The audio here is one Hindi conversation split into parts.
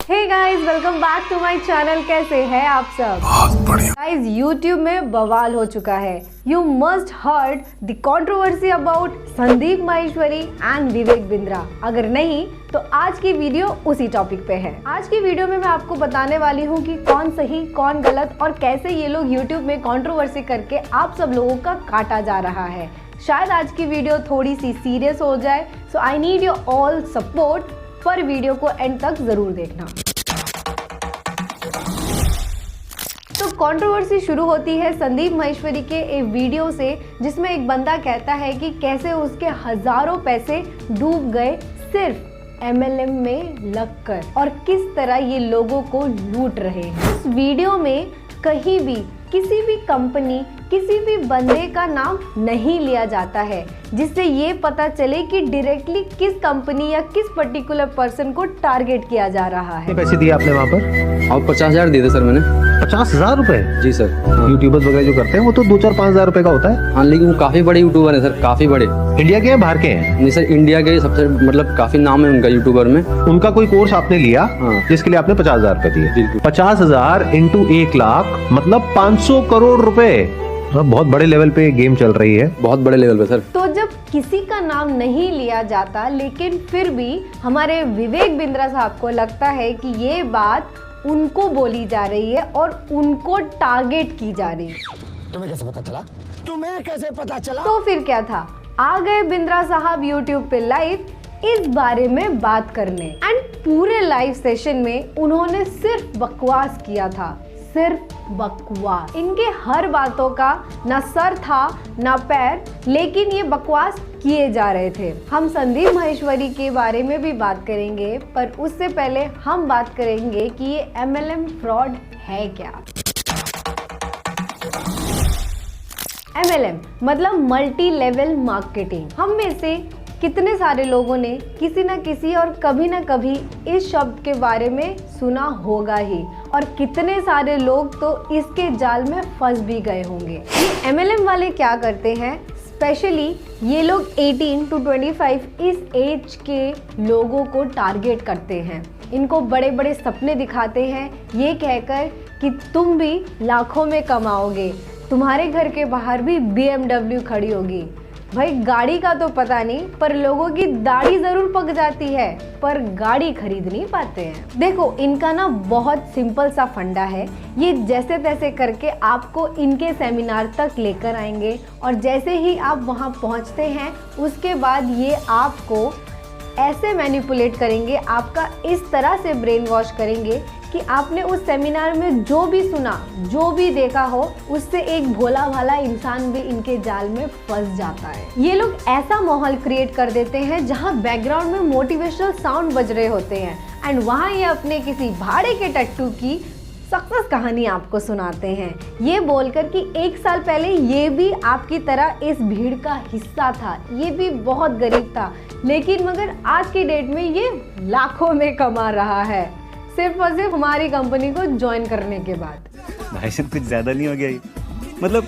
Hey guys, welcome back to my channel. कैसे हैं आप सब? बहुत बढ़िया। गाइस, YouTube में बवाल हो चुका है। You must heard the controversy about Sandeep Maheshwari and Vivek Bindra. अगर नहीं तो आज की वीडियो उसी टॉपिक पे है। आज की वीडियो में मैं आपको बताने वाली हूँ कि कौन सही कौन गलत और कैसे ये लोग YouTube में कंट्रोवर्सी करके आप सब लोगों का काटा जा रहा है। शायद आज की वीडियो थोड़ी सी सीरियस हो जाए, so I need your all support. पर वीडियो को एंड तक जरूर देखना। तो कंट्रोवर्सी शुरू होती है संदीप माहेश्वरी के एक वीडियो से, जिसमें एक बंदा कहता है कि कैसे उसके हजारों पैसे डूब गए सिर्फ MLM में लगकर, और किस तरह ये लोगों को लूट रहे हैं। इस वीडियो में कहीं भी किसी भी कंपनी, किसी भी बंदे का नाम नहीं लिया जाता है, जिससे ये पता चले कि डायरेक्टली किस कंपनी या किस पर्टिकुलर पर्सन को टारगेट किया जा रहा है। कितने पैसे दिए आपने वहाँ पर? और 50,000 दिए थे सर मैंने। 50,000 रुपए? जी सर। यूट्यूबर्स वगैरह जो करते हैं वो तो 2-4-5,000 रुपए का होता है। हाँ, लेकिन वो काफी बड़े यूट्यूबर हैं सर, काफी बड़े। इंडिया के हैं बाहर के हैं? नहीं सर, इंडिया के सबसे मतलब काफी नाम है उनका यूट्यूबर में। उनका कोई कोर्स आपने लिया? हाँ। जिसके लिए आपने 50,000 रुपए दिए? बिल्कुल। 50,000 इंटू 1 लाख मतलब 500 करोड़ रुपए। बहुत बड़े लेवल पे गेम चल रही है। बहुत बड़े लेवल पे सर। तो जब किसी का नाम नहीं लिया जाता, लेकिन फिर भी हमारे विवेक बिंद्रा साहब को लगता है कि ये बात उनको बोली जा रही है और उनको टारगेट की जा रही है। तुम्हें कैसे पता चला? तुम्हें कैसे पता चला? तो फिर क्या था, आ गए बिंद्रा साहब YouTube पे लाइव इस बारे में बात करने, एंड पूरे लाइव सेशन में उन्होंने सिर्फ बकवास किया था, सिर्फ बकवास। इनके हर बातों का ना सर था ना पैर, लेकिन ये बकवास किए जा रहे थे। हम संदीप माहेश्वरी के बारे में भी बात करेंगे, पर उससे पहले हम बात करेंगे कि ये MLM फ्रॉड है क्या। MLM मतलब मल्टी लेवल मार्केटिंग। हम में से कितने सारे लोगों ने किसी न किसी और कभी न कभी इस शब्द के बारे में सुना होगा ही, और कितने सारे लोग तो इसके जाल में फंस भी गए होंगे। ये MLM वाले क्या करते हैं, स्पेशली ये लोग 18 to 25 इस एज के लोगों को टारगेट करते हैं। इनको बड़े बड़े सपने दिखाते हैं, ये कहकर कि तुम भी लाखों में कमाओगे, तुम्हारे घर के बाहर भी BMW खड़ी होगी। भाई गाड़ी का तो पता नहीं, पर लोगों की दाढ़ी जरूर पक जाती है, पर गाड़ी खरीद नहीं पाते हैं। देखो, इनका ना बहुत सिंपल सा फंडा है। ये जैसे तैसे करके आपको इनके सेमिनार तक लेकर आएंगे, और जैसे ही आप वहां पहुंचते हैं उसके बाद ये आपको ऐसे मैनिपुलेट करेंगे, आपका इस तरह से ब्रेन वॉश करेंगे कि आपने उस सेमिनार में जो भी सुना, जो भी देखा हो, उससे एक भोला भाला इंसान भी इनके जाल में फंस जाता है। ये लोग ऐसा माहौल क्रिएट कर देते हैं जहां बैकग्राउंड में मोटिवेशनल साउंड बज रहे होते हैं, एंड वहां ये अपने किसी भाड़े के टट्टू की सक्सेस कहानी आपको सुनाते हैं, ये बोलकर कि 1 साल पहले ये भी आपकी तरह इस भीड़ का हिस्सा था, ये भी बहुत गरीब था, लेकिन मगर आज की डेट में ये लाखों में कमा रहा है, सिर्फ और सिर्फ हमारी कंपनी को ज्वाइन करने के बाद। भाई साहब कुछ ज्यादा नहीं हो गया ये? मतलब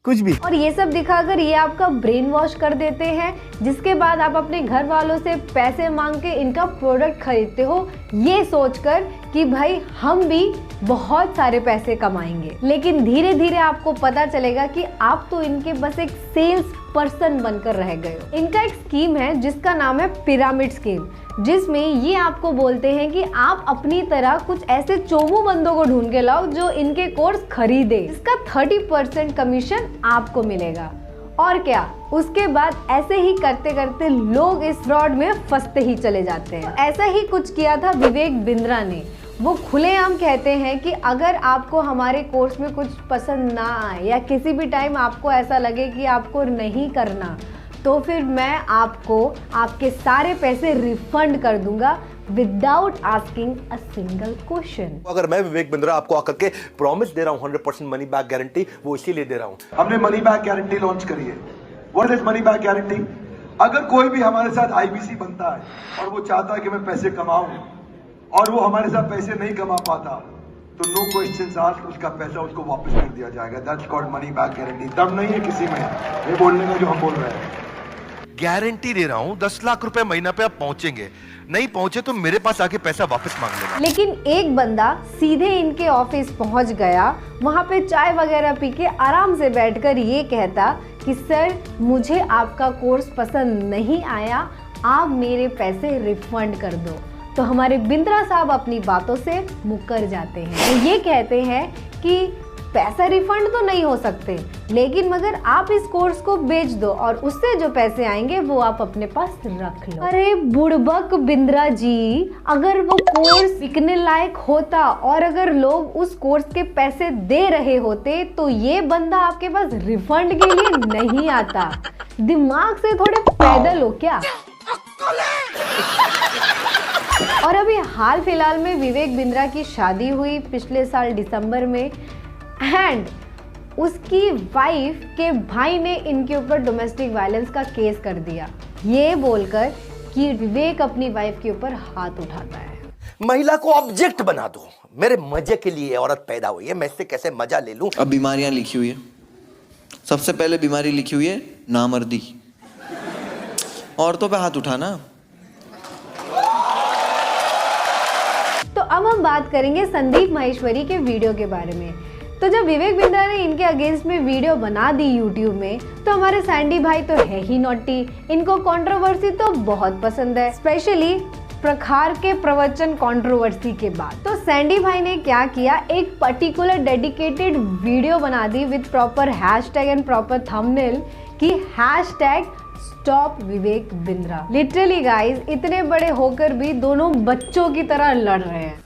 कुछ भी। और ये सब दिखाकर ये आपका ब्रेन वॉश कर देते हैं, जिसके बाद आप अपने घर वालों से पैसे मांग के इनका प्रोडक्ट खरीदते हो, ये सोचकर कि भाई हम भी बहुत सारे पैसे कमाएंगे। लेकिन धीरे धीरे आपको पता चलेगा कि आप तो इनके बस एक सेल्स पर्सन बनकर रह गए हो। इनका एक स्कीम है जिसका नाम है पिरामिड स्कीम, जिसमें ये आपको बोलते हैं कि आप अपनी तरह कुछ ऐसे चोमू बंदों को ढूंढ के लाओ जो इनके कोर्स खरीदे, इसका 30% कमीशन आपको मिलेगा। और क्या, उसके बाद ऐसे ही करते करते लोग इस फ्रॉड में फंसते ही चले जाते हैं। ऐसा ही कुछ किया था विवेक बिंद्रा ने। वो खुलेआम कहते हैं कि अगर आपको हमारे कोर्स में कुछ पसंद ना आए, या किसी भी टाइम आपको ऐसा लगे कि आपको नहीं करना, तो फिर मैं आपको आपके सारे पैसे रिफंड कर दूंगा without asking a single question. अगर मैं विवेक बिंद्रा आपको आकर के प्रॉमिस दे रहा हूँ 100% मनी बैक गारंटी, वो इसीलिए दे रहा हूँ। हमने मनी बैक गारंटी लॉन्च करी है। What is money back guarantee? अगर कोई भी हमारे साथ IBC बनता है और वो चाहता है कि मैं पैसे कमाऊं, और वो हमारे साथ पैसे नहीं कमा पाता, तो नो क्वेश्चंस आस्क्ड, उसका पैसा उसको वापस कर दिया जाएगा। That's called money back guarantee. दम नहीं है किसी में ये बोलने का जो हम बोल रहे हैं। गारंटी दे रहा हूँ 10 लाख रुपए महीना पे आप पहुंचेंगे, नहीं पहुंचे तो मेरे पास आके पैसा वापस मांग लेना। लेकिन एक बंदा सीधे इनके ऑफिस पहुंच गया, वहां पे चाय वगैरह पी के आराम से बैठकर ये कहता कि सर मुझे आपका कोर्स पसंद नहीं आया, आप मेरे पैसे रिफंड कर दो। तो हमारे बिंद्रा साहब अपनी बातों से मुकर जाते हैं। वो ये कहते हैं कि पैसा रिफंड तो नहीं हो सकते, लेकिन मगर आप इस कोर्स को बेच दो और उससे जो पैसे आएंगे वो आप अपने पास रख लो। अरे बुड़बक बिंद्रा जी, अगर वो कोर्स बिकने लायक होता और अगर लोग उस कोर्स के पैसे दे रहे होते तो ये बंदा आपके पास रिफंड के लिए नहीं आता। दिमाग से थोड़े पैदल हो क्या। और अभी हाल फिलहाल में विवेक बिंद्रा की शादी हुई पिछले साल दिसंबर में, एंड उसकी वाइफ के भाई ने इनके ऊपर डोमेस्टिक वायलेंस का केस कर दिया, ये बोलकर कि विवेक अपनी वाइफ के ऊपर हाथ उठाता है। महिला को ऑब्जेक्ट बना दो, मेरे मजे के लिए औरत पैदा हुई है, मैं इससे कैसे मजा ले लूं। अब बीमारियां लिखी हुई है, सबसे पहले बीमारी लिखी हुई है नामर्दी। औरतों पे हाथ उठाना। तो अब हम बात करेंगे संदीप माहेश्वरी के वीडियो के बारे में। तो जब विवेक बिंद्रा ने इनके अगेंस्ट में वीडियो बना दी यूट्यूब में, तो हमारे सैंडी भाई तो है ही नॉटी, इनको कंट्रोवर्सी तो बहुत पसंद है, स्पेशली प्रखार के प्रवचन कंट्रोवर्सी के बाद। तो सैंडी भाई ने क्या किया, एक पर्टिकुलर डेडिकेटेड वीडियो बना दी with proper hashtag and proper thumbnail कि #stop Vivek Bindra. Literally guys, इतने बड़े होकर भी दोनों बच्चों की तरह लड़ रहे हैं।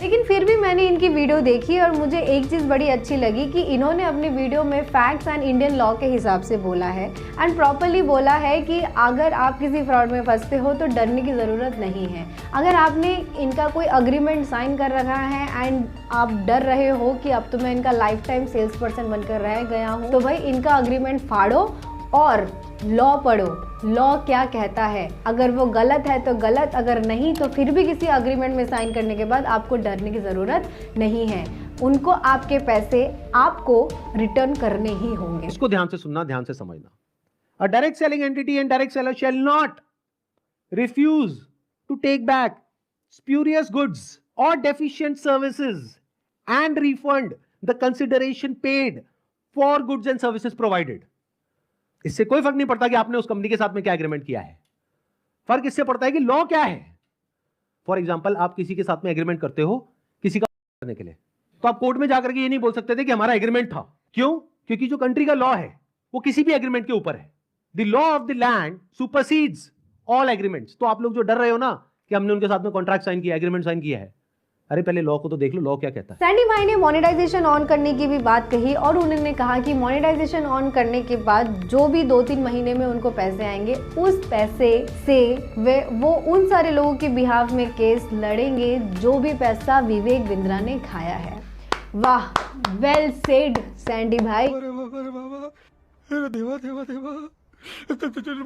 लेकिन फिर भी मैंने इनकी वीडियो देखी और मुझे एक चीज़ बड़ी अच्छी लगी कि इन्होंने अपनी वीडियो में फैक्ट्स एंड इंडियन लॉ के हिसाब से बोला है एंड प्रॉपरली बोला है कि अगर आप किसी फ्रॉड में फंसते हो तो डरने की ज़रूरत नहीं है। अगर आपने इनका कोई अग्रीमेंट साइन कर रखा है एंड आप डर रहे हो कि अब तो मैं इनका लाइफ टाइम सेल्स पर्सन बनकर रह गया हूँ, तो भाई इनका अग्रीमेंट फाड़ो और लॉ पढ़ो। लॉ क्या कहता है, अगर वो गलत है तो गलत, अगर नहीं तो फिर भी किसी अग्रीमेंट में साइन करने के बाद आपको डरने की ज़रूरत नहीं है। उनको आपके पैसे आपको रिटर्न करने ही होंगे। इसको ध्यान से सुनना, ध्यान से समझना। A direct selling entity and direct seller shall not refuse to take back spurious goods और deficient services and refund the consideration paid for goods and services provided. इससे कोई फर्क नहीं पड़ता कि आपने उस कंपनी के साथ में क्या एग्रीमेंट किया है, फर्क इससे पड़ता है कि लॉ क्या है। फॉर एग्जांपल, आप किसी के साथ में एग्रीमेंट करते हो किसी का करने के लिए, तो आप कोर्ट में जाकर के ये नहीं बोल सकते थे कि हमारा एग्रीमेंट था। क्यों? क्योंकि जो कंट्री का लॉ है वो किसी भी एग्रीमेंट के ऊपर है। The law of the land supersedes all agreements. तो आप लोग जो डर रहे हो ना कि हमने उनके साथ में कॉन्ट्रैक्ट साइन किया, एग्रीमेंट साइन किया है, अरे पहले लॉ को तो देख लो, लॉ क्या कहता है। सैंडी भाई ने मोनेटाइजेशन ऑन करने की भी बात कही और उन्होंने कहा कि मोनेटाइजेशन ऑन करने के बाद जो भी 2-3 महीने में उनको पैसे आएंगे, उस पैसे से वो उन सारे लोगों के बिहाफ में केस लड़ेंगे जो भी पैसा विवेक बिंद्रा ने खाया है। वाह, वेल सेड सैंडी भाई। अरे बाबा, अरे देवा देवा देवा,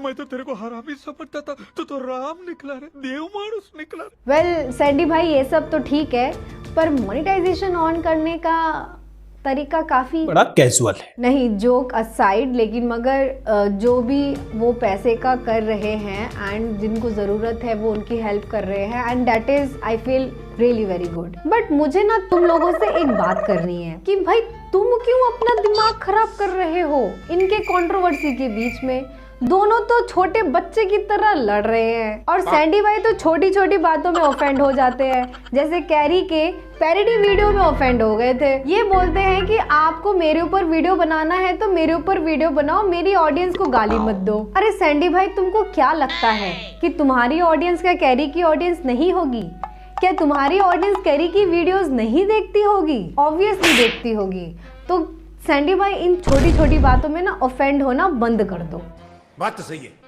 मैं तो तेरे को हरामी समझता था, तो राम निकला रे, देव मानुस निकला। वेल सैंडी भाई, ये सब तो ठीक है, पर मोनेटाइजेशन ऑन करने का तरीका काफी बड़ा कैजुअल है। नहीं, जोक असाइड, लेकिन मगर जो भी वो पैसे का कर रहे हैं एंड जिनको ज़रूरत है वो उनकी हेल्प कर रहे हैं and that is I feel really very good. But मुझे ना तुम लोगों से एक बात करनी है कि भाई तुम क्यों अपना दिमाग खराब कर रहे हो इनके कंट्रोवर्सी के बीच में। दोनों तो छोटे बच्चे की तरह लड़ रहे हैं और सैंडी भाई तो छोटी छोटी बातों में ऑफेंड हो जाते हैं, जैसे कैरी के पैरोडी वीडियो में ऑफेंड हो गए थे। ये बोलते हैं कि आपको मेरे ऊपर वीडियो बनाना है तो मेरे ऊपर वीडियो बनाओ, मेरी ऑडियंस को गाली मत दो। अरे सैंडी भाई, तुमको क्या लगता है कि तुम्हारी ऑडियंस क्या कैरी की ऑडियंस नहीं होगी? क्या तुम्हारी ऑडियंस कैरी की वीडियोस नहीं देखती होगी? ऑब्वियसली देखती होगी। तो सैंडी भाई, इन छोटी छोटी बातों में ना ऑफेंड होना बंद कर दो। बात तो सही है।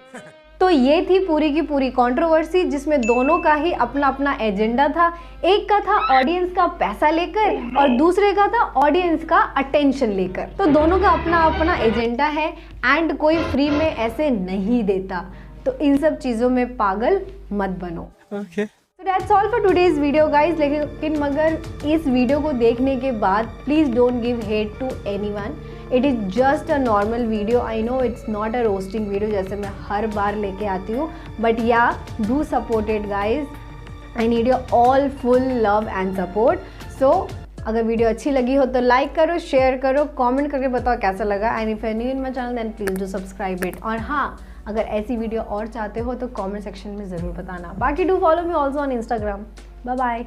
तो ये थी पूरी की पूरी कंट्रोवर्सी जिसमें दोनों का ही अपना अपना एजेंडा था। एक का था ऑडियंस का पैसा लेकर और दूसरे का था ऑडियंस का अटेंशन लेकर। तो दोनों का अपना अपना एजेंडा है एंड कोई फ्री में ऐसे नहीं देता। तो इन सब चीज़ों में पागल मत बनो। So that's all for today's video guys। लेकिन मगर इस वीडियो को देखने के बाद please don't give hate to anyone. It is just a normal video. I know it's not a roasting video जैसे मैं हर बार लेके आती हूँ, but yeah do support it guys. I need your all full love and support. So अगर वीडियो अच्छी लगी हो तो लाइक करो, शेयर करो, कमेंट करके बताओ कैसा लगा. And if you are new in my channel then please do subscribe it. और हाँ, अगर ऐसी वीडियो और चाहते हो तो कमेंट सेक्शन में ज़रूर बताना. बाकी do follow me also on Instagram. Bye bye.